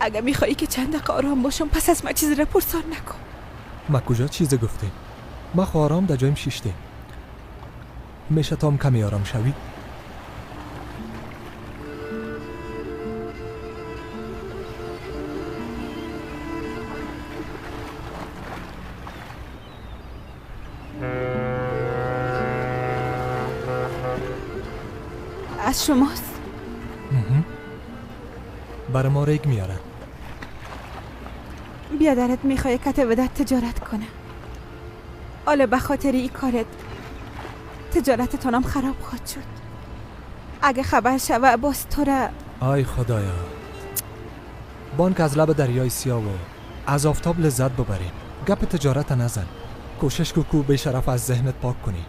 اگه میخوایی که چند دقیقه آرام باشم پس از من چیز را پرسان نکن. ما کجا چیز گفته؟ ما خو آرام در جایم شیشته. میشه تام کمی آرام شوی؟ از شماست؟ برای ما ریگ میارن. بیادرت میخوای که ودت تجارت کنه. حالا به خاطر این کارت تجارتتونم خراب خواهد شد. اگه خبر شوه باز تو را آی خدایا، بانک از لب دریای سیاه و از آفتاب لذت ببریم. گپ تجارت نزن. کوشش کو به شرف از ذهنت پاک کنی.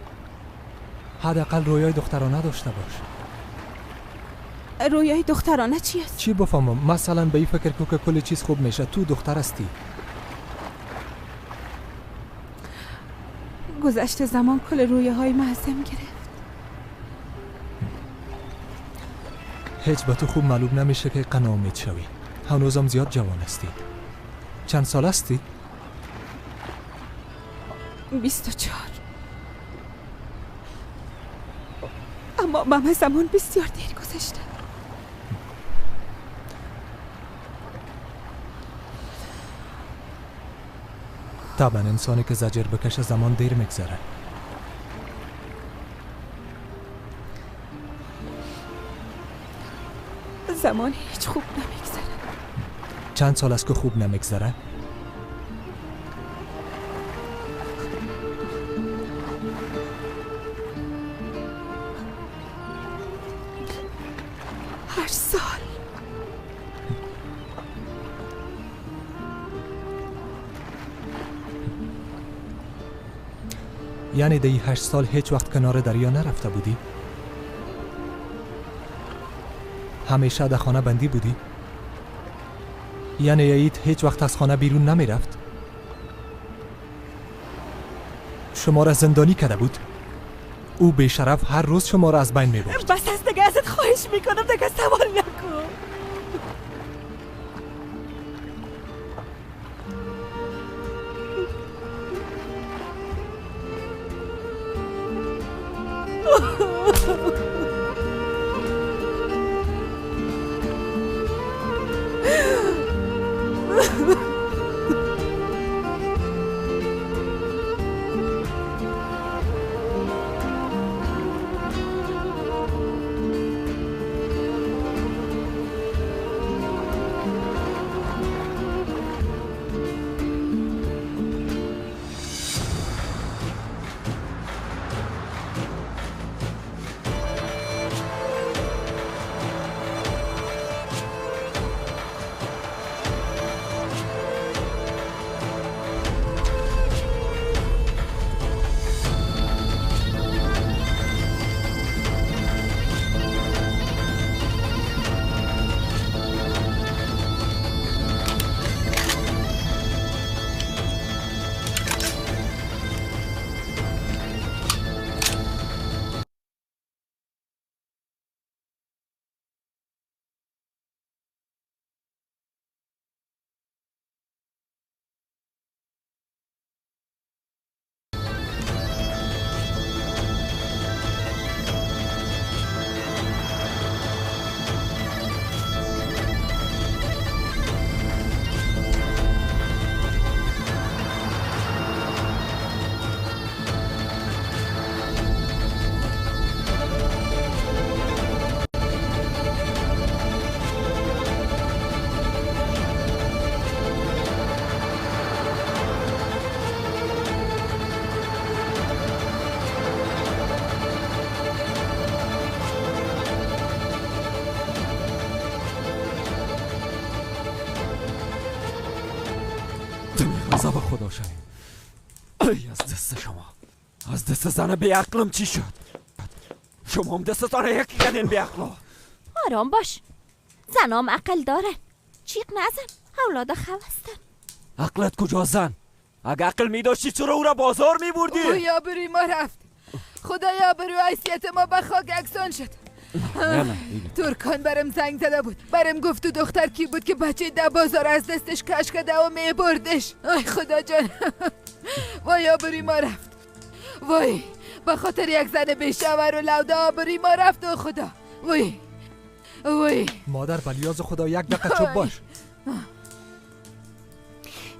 حداقل رویای دخترانه داشته باش. رویای دخترانه چی است؟ چی بفهمم؟ مثلا به این فکر کو که کل چیز خوب میشه. تو دختر هستی. گذشته زمان کل رویاهای معظم گرفت. هیچ به تو خوب معلوم نمیشه که قناعت شوی. هنوزم زیاد جوان هستی. چند سال هستی؟ 24. اما من زمان بسیار دیر گذشته. طبعا انسانی که زجر بکشه زمان دیر میگذره. زمان هیچ خوب نمیگذره. چند سال است که خوب نمیگذره؟ هر سال. یعنی دی 8 سال هیچ وقت کنار دریا نرفته بودی؟ همیشه در خانه بندی بودی؟ یعنی یعید هیچ وقت از خانه بیرون نمی رفت؟ شما را زندانی کرده بود؟ او بیشرف هر روز شما را از بین می برد. بس از دیگه ازت خواهش میکنم دیگه سوال نکن. غضب خدا شد. ای از دست شما، از دست زن بیعقلم چی شد؟ شما هم دست زن یکی کردین بیعقلا. آرام باش، زنام عقل دارن. چیق نزن، اولاد خوستن. عقلت کجا زن؟ اگه عقل می داشتی چرا او را بازار می بردی؟ او یا بروی ما رفت. خدایا برو حیثیت ما به خاک اکسان شد. نه ترکان برم زنگ زده بود، برم گفت تو دختر کی بود که بچه در بازار از دستش کش کرده و میبردش. آی خدا جان. وای آبری ما رفت، وای به خاطر یک زن بیشور و لوده آبری ما رفت. و خدا وای وای. مادر بلیاز خدا یک دقیقه چوب باش.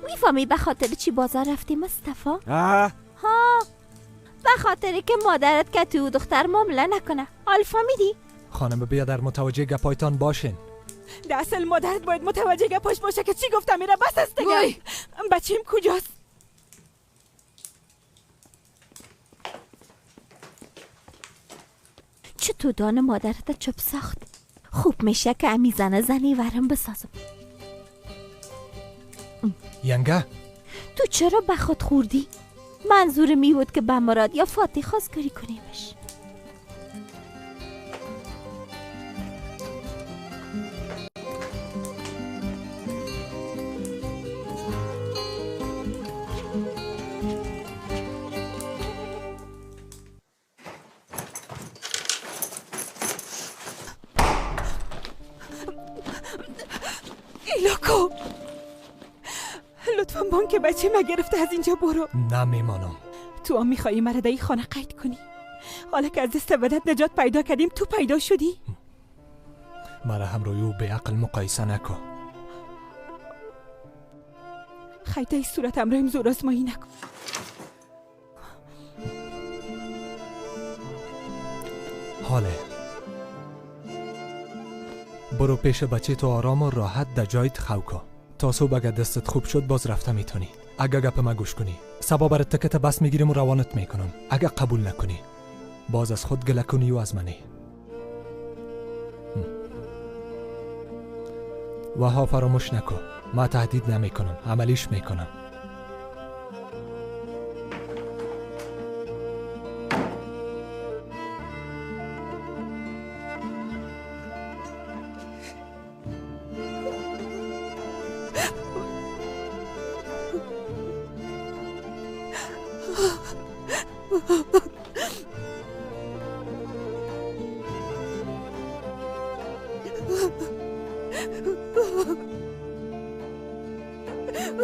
میفهمی به خاطر چی بازار رفتی مصطفی؟ ها به خاطری که مادرت که تو دختر معامله نکنه. حال فهمیدی؟ خانم بیادر متوجه گپایتان باشین. در اصل مادرت باید متوجه گپاش باشه که چی گفتم. میره بس است دیگه. وای. بچیم کجاست؟ چطور دان مادرت چوب ساخت؟ خوب میشه که امی زنی ورم بسازم. ینگه تو چرا به خود خوردی؟ منظور می بود که به مراد یا فاتی خواستگاری کنیمش. ایلاکو لطفا بانک بچه ما گرفته از اینجا برو. نه میمانم. تو هم میخوایی مرا در این خانه قید کنی؟ حالا که از دست بدت نجات پیدا کردیم تو پیدا شدی؟ مرا همروی او به عقل مقایسه نکن. خیلی این صورت همراهیم زور آزمایی نکن. حاله برو پیش بچه تو آرام و راحت در جایت خوکا. تا صبح اگه دستت خوب شد باز رفته میتونی. اگه گپ ما گوش کنی سبا برات تکت بس میگیریم و روانت میکنم. اگه قبول نکنی باز از خود گله کنی و از منی. و ها فراموش نکن ما تهدید نمیکنم، عملیش میکنم.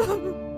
Oh